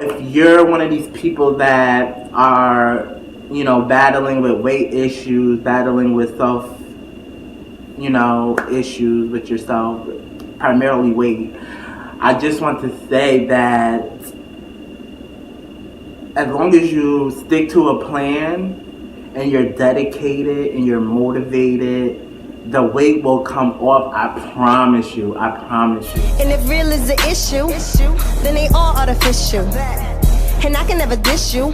If you're one of these people that are, battling with weight issues, battling with issues with yourself, primarily weight, I just want to say that as long as you stick to a plan and you're dedicated and you're motivated, the weight will come off. I promise you. I promise you. And if real is the issue, then they all artificial. And I can never dish you,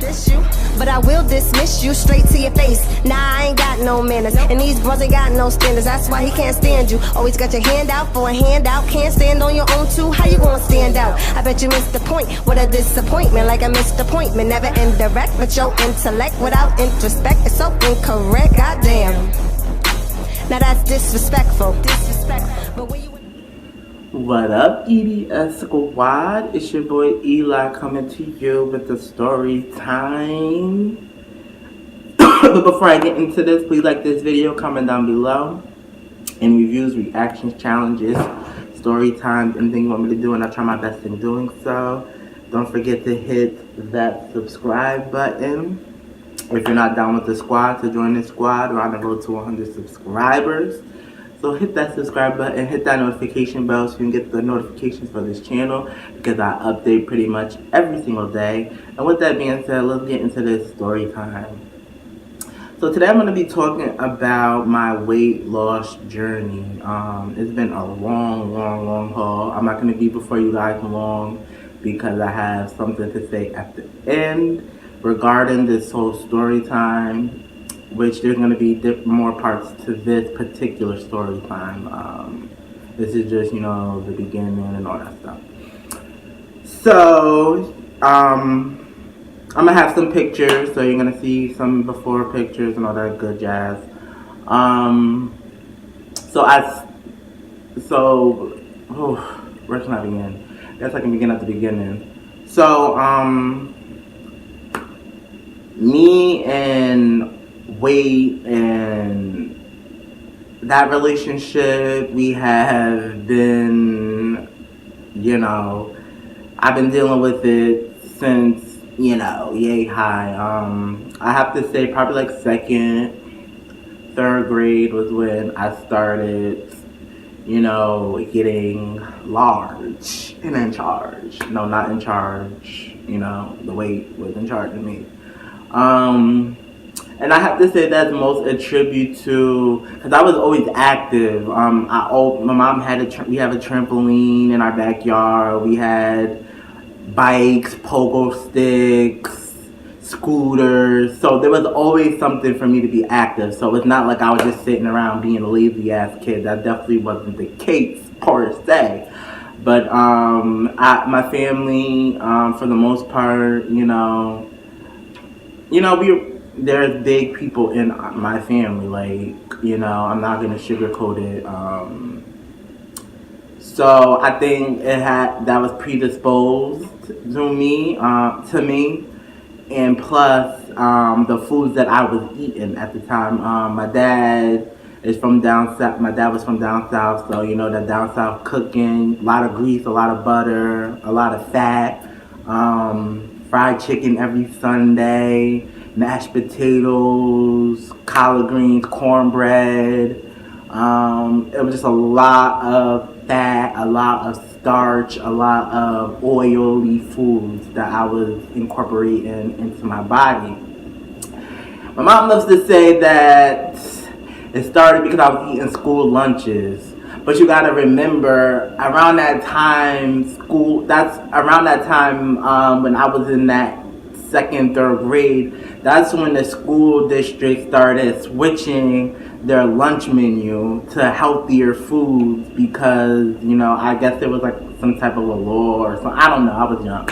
but I will dismiss you straight to your face. Nah, I ain't got no manners, and these bros ain't got no standards. That's why he can't stand you. Always got your hand out for a handout. Can't stand on your own too. How you gonna stand out? I bet you missed the point. What a disappointment, like a missed appointment. Never indirect, but your intellect without introspect is so incorrect. Goddamn. Now that's disrespectful. But when you What up, EDS Squad? It's your boy Eli coming to you with the story time. But before I get into this, please like this video, comment down below. Any reviews, reactions, challenges, story times, anything you want me to do, and I'll try my best in doing so. Don't forget to hit that subscribe button if you're not down with the squad, to join the squad. We're on the road to 100 subscribers. So hit that subscribe button, hit that notification bell so you can get the notifications for this channel, because I update pretty much every single day. And with that being said, let's get into this story time. So today I'm going to be talking about my weight loss journey. It's been a long haul. I'm not going to be before you guys long, because I have something to say at the end regarding this whole story time, which there's going to be more parts to this particular story time. This is just, the beginning and all that stuff. So, I'm going to have some pictures, so you're going to see some before pictures and all that good jazz. Where can I begin? I guess I can begin at the beginning. So, me and weight and that relationship, we have been, I've been dealing with it since, yay high. I have to say probably like second, third grade was when I started, getting large and in charge. No, not in charge, the weight was in charge of me. And I have to say that's most attribute to, because I was always active. My mom had we have a trampoline in our backyard. We had bikes, pogo sticks, scooters. So there was always something for me to be active. So it's not like I was just sitting around being a lazy ass kid. That definitely wasn't the case per se. But my family, for the most part, there's big people in my family, I'm not gonna sugarcoat it. So I think that was predisposed to me, and plus the foods that I was eating at the time. My dad is from down south. My dad was from down south, so that down south cooking, a lot of grease, a lot of butter, a lot of fat. Fried chicken every Sunday, mashed potatoes, collard greens, cornbread. It was just a lot of fat, a lot of starch, a lot of oily foods that I was incorporating into my body. My mom loves to say that it started because I was eating school lunches. But you gotta remember, around that time, when I was in that second, third grade, that's when the school district started switching their lunch menu to healthier foods, because, I guess there was like some type of a law or something. I don't know, I was young.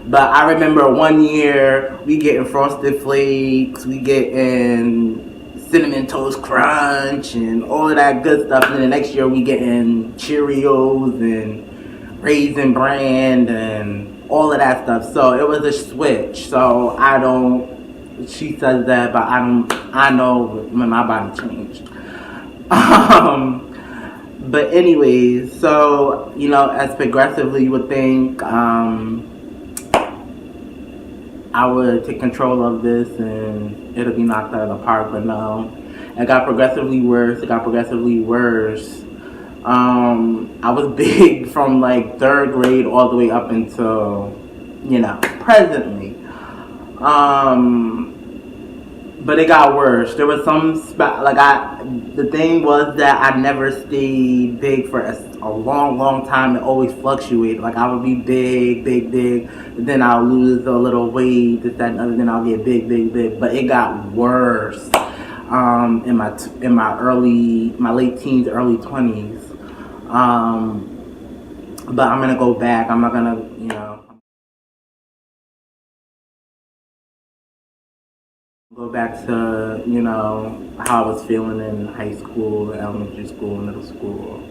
But I remember one year, we getting Frosted Flakes, we getting Cinnamon Toast Crunch and all of that good stuff, and then the next year we getting Cheerios and Raisin Bran and all of that stuff. So it was a switch. So she says that, but I know when my body changed. But anyways, so as progressively you would think, I would take control of this and it'll be knocked out of the park. But no, it got progressively worse. It got progressively worse. I was big from like third grade all the way up until, presently. But it got worse. There was some the thing was that I never stayed big for a long, long time. It always fluctuated. Like I would be big, big, big, but then I'll lose a little weight, this, that, and other. Then I'll get big, big, big. But it got worse in my late teens, early 20s. But I'm gonna go back. I'm not gonna, go back to, how I was feeling in high school, elementary school, middle school.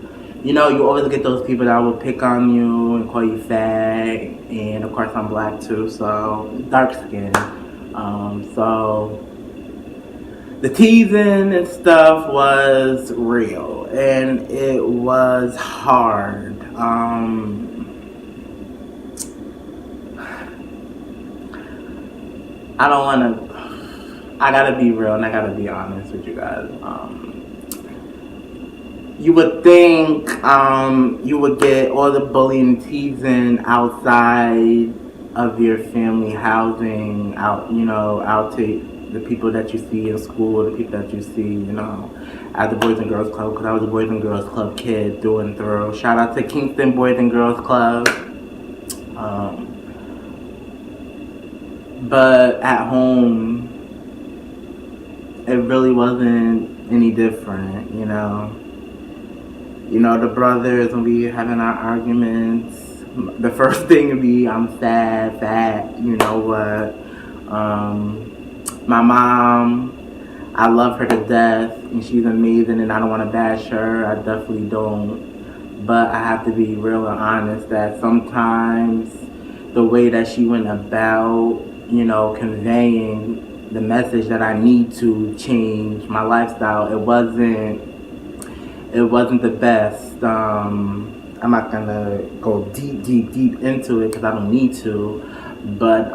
You always get those people that will pick on you and call you fat, and of course I'm black too, so dark skin. So the teasing and stuff was real, and it was hard. I gotta be real and I gotta be honest with you guys. You would think you would get all the bullying and teasing outside of your family housing, out to the people that you see in school, the people that you see, at the Boys and Girls Club, because I was a Boys and Girls Club kid through and through. Shout out to Kingston Boys and Girls Club. But at home, it really wasn't any different, the brothers, when we having our arguments, the first thing would be, I'm sad, fat, you know what. My mom, I love her to death, and she's amazing, and I don't want to bash her. I definitely don't. But I have to be real and honest that sometimes the way that she went about, conveying the message that I need to change my lifestyle, it wasn't the best. I'm not gonna go deep into it because I don't need to, but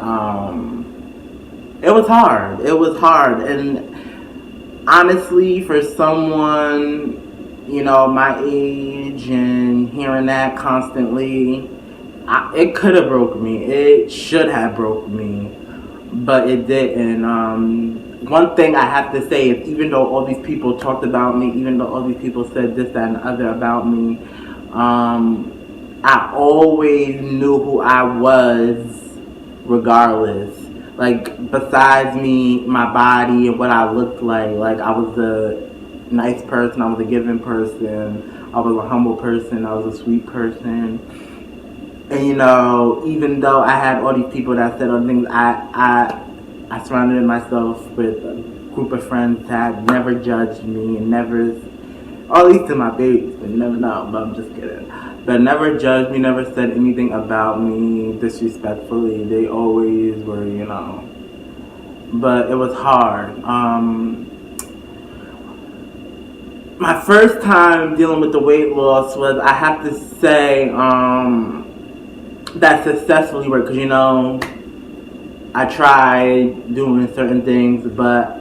it was hard. It was hard, and honestly, for someone, my age and hearing that constantly, it could have broke me. It should have broke me, but it didn't. One thing I have to say is, even though all these people talked about me, even though all these people said this, that, and the other about me, I always knew who I was regardless. Like, besides me, my body and what I looked like I was a nice person, I was a giving person, I was a humble person, I was a sweet person. And even though I had all these people that said all things, I surrounded myself with a group of friends that never judged me and never, or at least to my babies, but you never know, but I'm just kidding. But never judged me, never said anything about me disrespectfully. They always were, but it was hard. My first time dealing with the weight loss was, I have to say, that successfully worked, because I tried doing certain things, but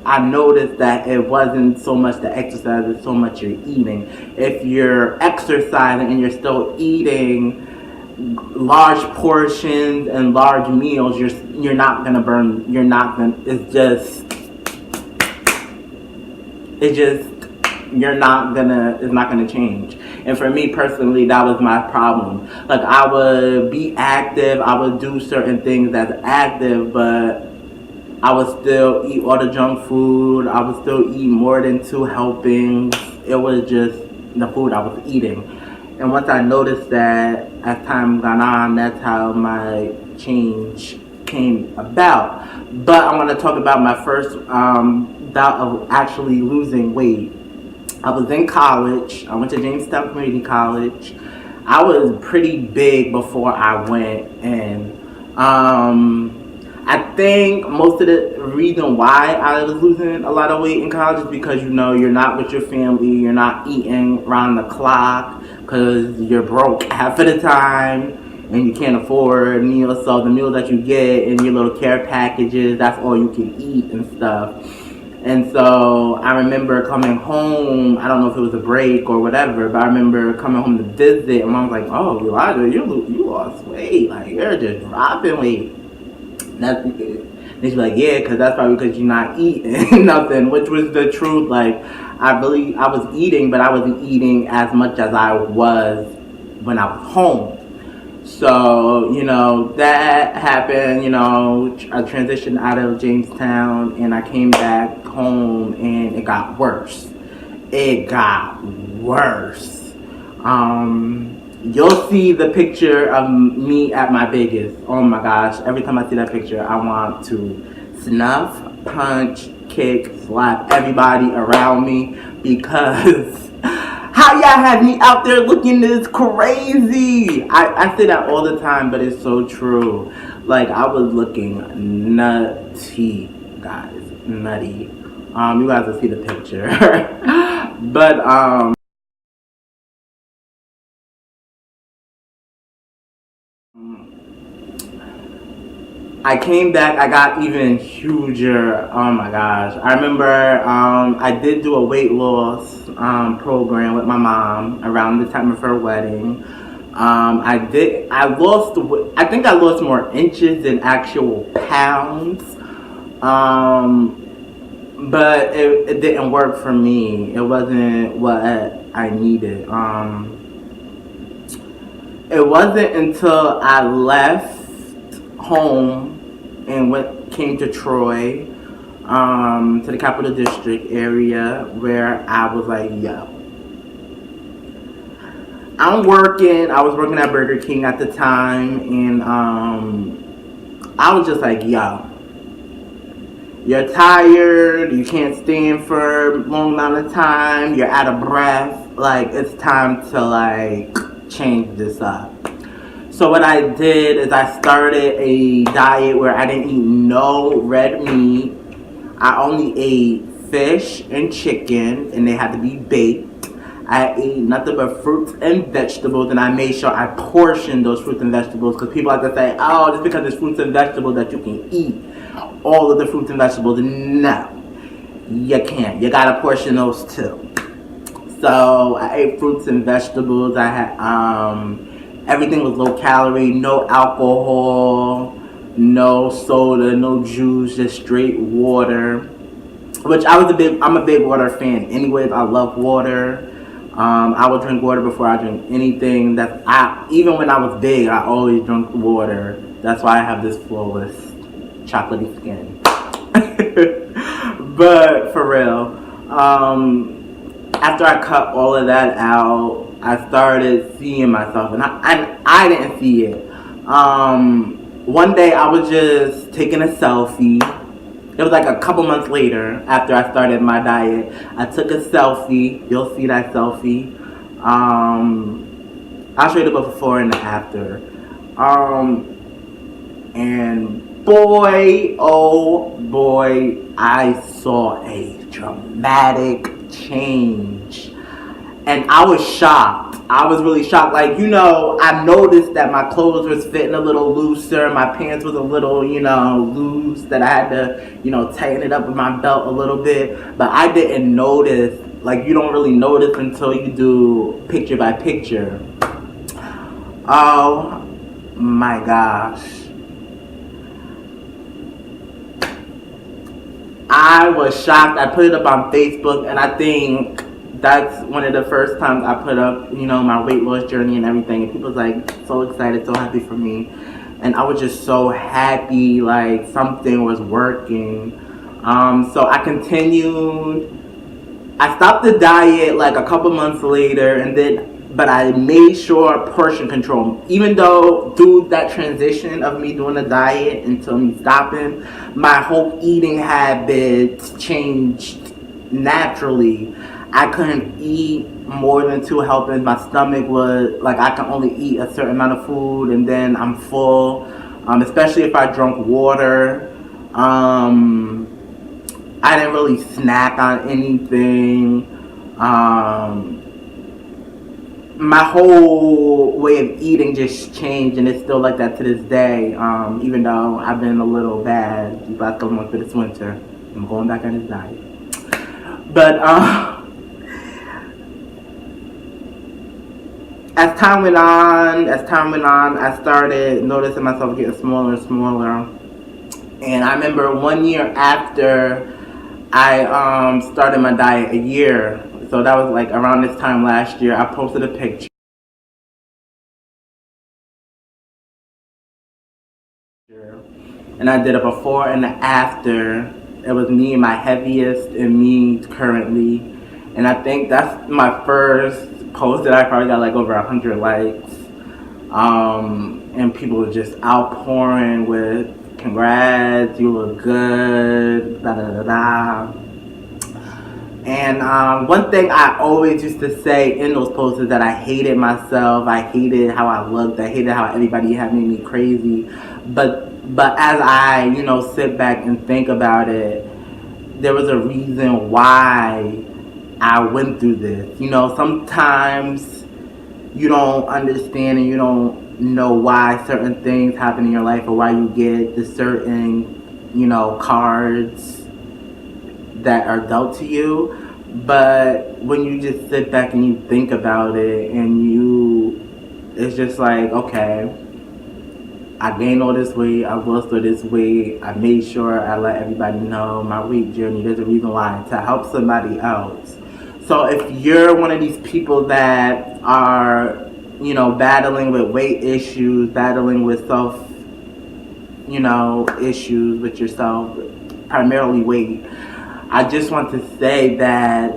I noticed that it wasn't so much the exercise, it's so much your eating. If you're exercising and you're still eating large portions and large meals, you're not gonna burn. It's not gonna change. And for me personally, that was my problem. Like, I would be active, I would do certain things that's active, but I would still eat all the junk food. I would still eat more than 2 helpings. It was just the food I was eating. And once I noticed that, as time gone on, that's how my change came about. But I want to talk about my first bout of actually losing weight. I was in college. I went to Jamestown Community College. I was pretty big before I went in. I think most of the reason why I was losing a lot of weight in college is because, you're not with your family, you're not eating around the clock because you're broke half of the time, and you can't afford meals, so the meals that you get in your little care packages, that's all you can eat and stuff. And so I remember coming home, I don't know if it was a break or whatever, but I remember coming home to visit, and Mom was like, "Oh, Elijah, you lost weight, like you're just dropping weight." That's because, and she's like, "Yeah, because that's probably because you're not eating nothing," which was the truth. Like, I believe I was eating, but I wasn't eating as much as I was when I was home. So, that happened. I transitioned out of Jamestown and I came back home and it got worse. It got worse. You'll see the picture of me at my biggest. Oh my gosh. Every time I see that picture, I want to snuff, punch, kick, slap everybody around me because how y'all have me out there looking this crazy? I say that all the time, but it's so true. Like, I was looking nutty, guys. Nutty. You guys will see the picture. But, I came back, I got even huger. Oh my gosh. I remember I did do a weight loss program with my mom around the time of her wedding. I think I lost more inches than actual pounds. But it didn't work for me. It wasn't what I needed. It wasn't until I left home and came to Troy, to the Capital District area, where I was like, yo, I'm working. I was working at Burger King at the time, and I was just like, yo, you're tired, you can't stand for a long amount of time, you're out of breath, like, it's time to, like, change this up. So what I did is I started a diet where I didn't eat no red meat. I only ate fish and chicken, and they had to be baked. I ate nothing but fruits and vegetables, and I made sure I portioned those fruits and vegetables, because people like to say, oh, just because it's fruits and vegetables that you can eat all of the fruits and vegetables. No, you can't. You gotta portion those too. So I ate fruits and vegetables. I had everything was low calorie, no alcohol, no soda, no juice, just straight water. Which I'm a big water fan. Anyways, I love water. I would drink water before I drink anything. Even when I was big, I always drank water. That's why I have this flawless chocolatey skin. But for real, after I cut all of that out, I started seeing myself, and I didn't see it. One day I was just taking a selfie. It was like a couple months later after I started my diet. I took a selfie. You'll see that selfie. I'll show you the before and the after. And boy, oh boy, I saw a dramatic change. And I was shocked. I was really shocked. Like, I noticed that my clothes was fitting a little looser. My pants was a little, loose, that I had to, tighten it up with my belt a little bit. But I didn't notice. Like, you don't really notice until you do picture by picture. Oh my gosh. I was shocked. I put it up on Facebook, and I think that's one of the first times I put up, my weight loss journey and everything. And people was like so excited, so happy for me. And I was just so happy, like something was working. So I continued. I stopped the diet like a couple months later, but I made sure portion control. Even though through that transition of me doing the diet until me stopping, my whole eating habits changed naturally. I couldn't eat more than 2 helpings. My stomach was like, I can only eat a certain amount of food and then I'm full. Especially if I drank water. I didn't really snack on anything. my whole way of eating just changed, and it's still like that to this day. Even though I've been a little bad these last couple months for this winter, I'm going back on this diet. But as time went on, I started noticing myself getting smaller and smaller. And I remember 1 year after I started my diet, a year, so that was like around this time last year, I posted a picture. And I did a before and an after. It was me and my heaviest and me currently. And I think that's my first post that I probably got like over 100 likes. And people were just outpouring with congrats, you look good, da da da da. And one thing I always used to say in those posts is that I hated myself, I hated how I looked, I hated how everybody had made me crazy. But as I, sit back and think about it, there was a reason why I went through this. Sometimes you don't understand and you don't know why certain things happen in your life or why you get the certain, cards that are dealt to you. But when you just sit back and you think about it it's just like, okay, I gained all this weight, I lost all this weight, I made sure I let everybody know my weight journey. There's a reason why, to help somebody else. So if you're one of these people that are, battling with weight issues, battling with self, issues with yourself, primarily weight, I just want to say that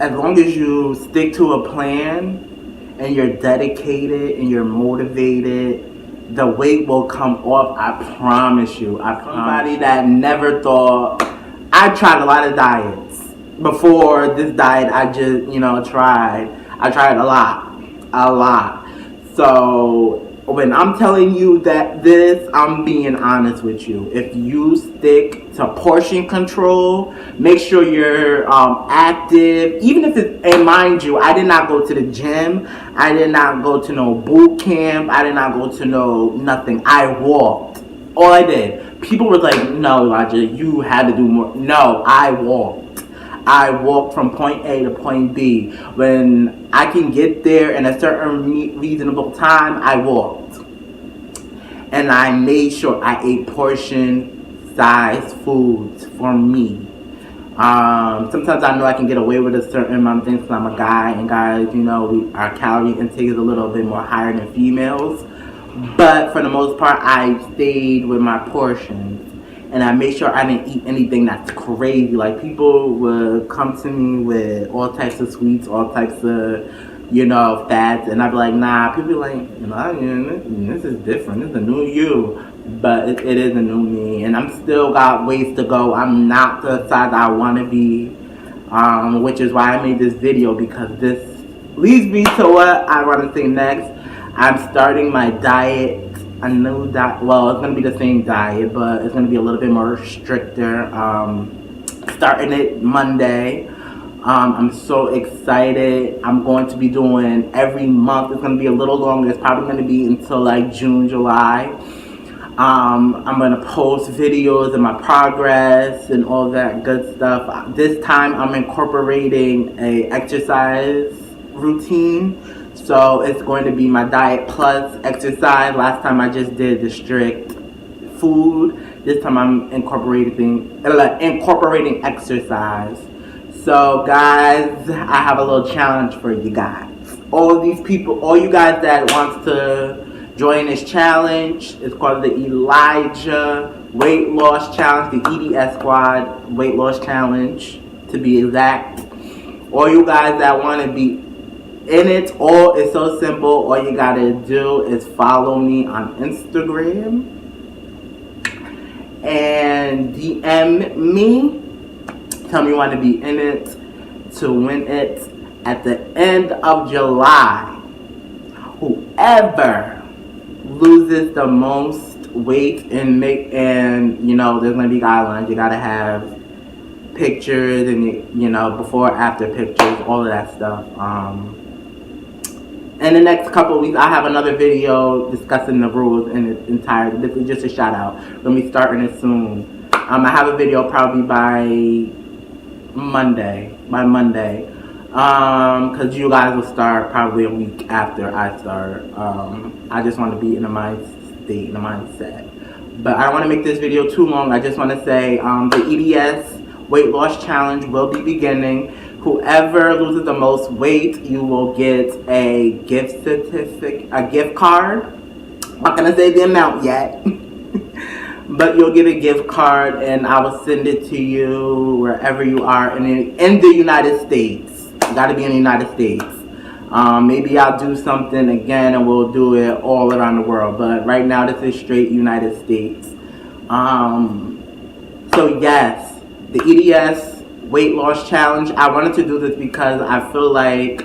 as long as you stick to a plan and you're dedicated and you're motivated, the weight will come off. I promise you. Somebody that never thought. I tried a lot of diets before this diet. I just tried. I tried a lot. So when I'm telling you that I'm being honest with you. If you stick to portion control, make sure you're active. Even if it's, and mind you, I did not go to the gym. I did not go to no boot camp. I did not go to no nothing. I walked. All I did. People were like, no, Elijah, you had to do more. No, I walked. I walked from point A to point B. When I can get there in a certain reasonable time, I walked. And I made sure I ate portion-sized foods for me. Sometimes I know I can get away with a certain amount of things because I'm a guy, and guys, our calorie intake is a little bit more higher than females. But for the most part, I stayed with my portions. And I made sure I didn't eat anything that's crazy. Like, people would come to me with all types of sweets, all types of, fats. And I'd be like, nah. People be like, this is different. This is a new you. But it is a new me. And I'm still got ways to go. I'm not the size I want to be. Which is why I made this video. Because this leads me to what I want to say next. I'm starting my diet. A new diet. Well, it's going to be the same diet, but it's going to be a little bit more stricter. Starting it Monday. I'm so excited. I'm going to be doing every month. It's going to be a little longer. It's probably going to be until like June, July. I'm going to post videos of my progress and all that good stuff. This time I'm incorporating a exercise routine. So it's going to be my diet plus exercise. Last time I just did the strict food. This time I'm incorporating exercise. So guys, I have a little challenge for you guys. All you guys that wants to join this challenge, it's called the Elijah Weight Loss Challenge, the EDS Squad Weight Loss Challenge to be exact. All you guys that want to be in it, it's so simple. All you gotta do is follow me on Instagram and DM me. Tell me you want to be in it to win it. At the end of July, whoever loses the most weight there's gonna be guidelines. You gotta have pictures and, you know, before after pictures, all of that stuff. In the next couple of weeks, I have another video discussing the rules in its entirety. This is just a shout out. We're going to be starting it soon. I have a video probably by Monday. Because you guys will start probably a week after I start. I just want to be in a mindset. But I don't want to make this video too long. I just want to say the EDS weight loss challenge will be beginning. Whoever loses the most weight, you will get a gift certificate, a gift card. I'm not going to say the amount yet. But you'll get a gift card and I will send it to you wherever you are in the United States. You got to be in the United States. Maybe I'll do something again and we'll do it all around the world. But right now this is straight United States. So yes, the EDS weight loss challenge. I wanted to do this because I feel like,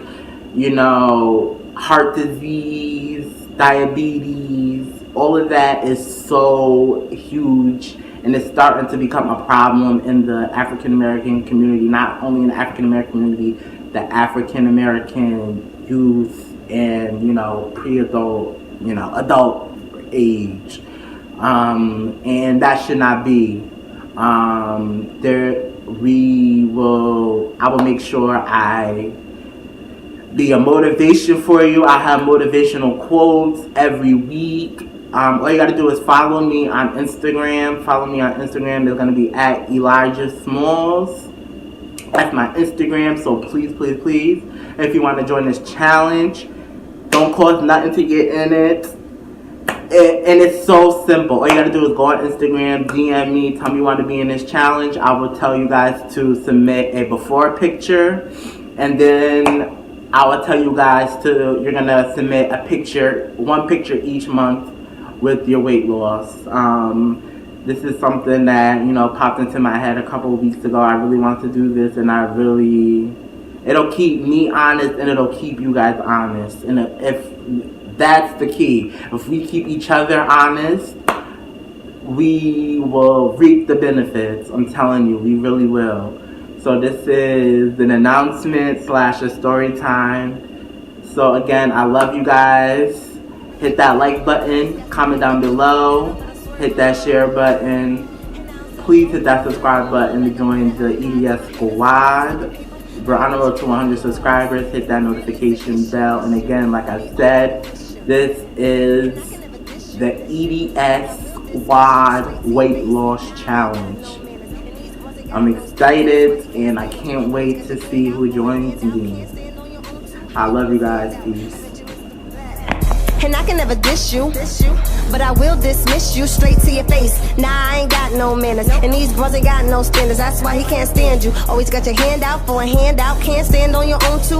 you know, heart disease, diabetes, all of that is so huge and it's starting to become a problem in the African American community. Not only in the African American community, the African American youth and, you know, pre-adult, you know, adult age. And that should not be. I will make sure I be a motivation for you. I have motivational quotes every week. All you gotta do is follow me on Instagram. It's gonna be at Elijah Smalls. That's my Instagram. So please, if you want to join this challenge, don't cost nothing to get in it. And it's so simple. All you gotta do is go on Instagram, DM me, tell me you want to be in this challenge. I will tell you guys to submit a before picture, and then I will tell you guys you're gonna submit a picture, one picture each month with your weight loss. This is something that, you know, popped into my head a couple of weeks ago. I really wanted to do this, and it'll keep me honest, and it'll keep you guys honest. And if that's the key. If we keep each other honest, we will reap the benefits. I'm telling you, we really will. So this is an announcement / a story time. So again, I love you guys. Hit that like button, comment down below, hit that share button. Please hit that subscribe button to join the EDS squad. We're on the road to 100 subscribers. Hit that notification bell. And again, like I said, this is the EDS Squad Weight Loss Challenge. I'm excited and I can't wait to see who joins me. I love you guys. Peace. And I can never diss you, but I will dismiss you straight to your face. Nah, I ain't got no manners, and these bros ain't got no standards. That's why he can't stand you. Always got your hand out for a handout, can't stand on your own too.